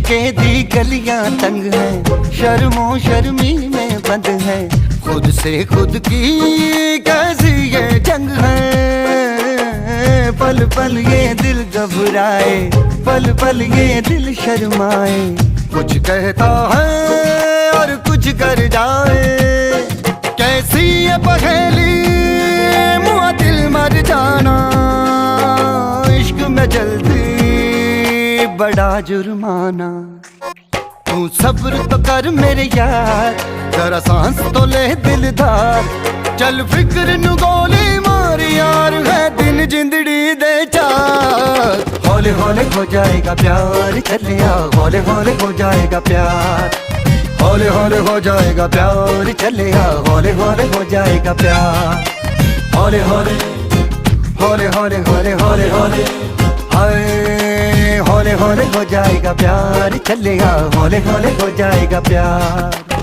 इश्के दी गलियां तंग है, शर्मो शर्मी में बंद है, खुद से खुद की कैसी ये जंग है। पल पल ये दिल घबराए, पल पल ये दिल शर्माए, कुछ कहता है और कुछ कर जाए। कैसी ये पहेली मुआ दिल मर जाना, इश्क में जल्दी बड़ा जुर्माना। तू सब्र तो कर मेरे यार, जरा सांस तो ले दिलदार, चल फिक्र नु गोली मार यार, है दिन जिंदड़ी दे चार। हौले हौले हो जाएगा प्यार, चलिया हौले हौले हो जाएगा प्यार, हौले हौले हो जाएगा प्यार, चलिया हौले हौले हो जाएगा प्यार। हौले हौले हौले हौले हौले हौले हौले हाय, हौले हौले हो जाएगा प्यार, चलेगा हौले हौले हो जाएगा प्यार।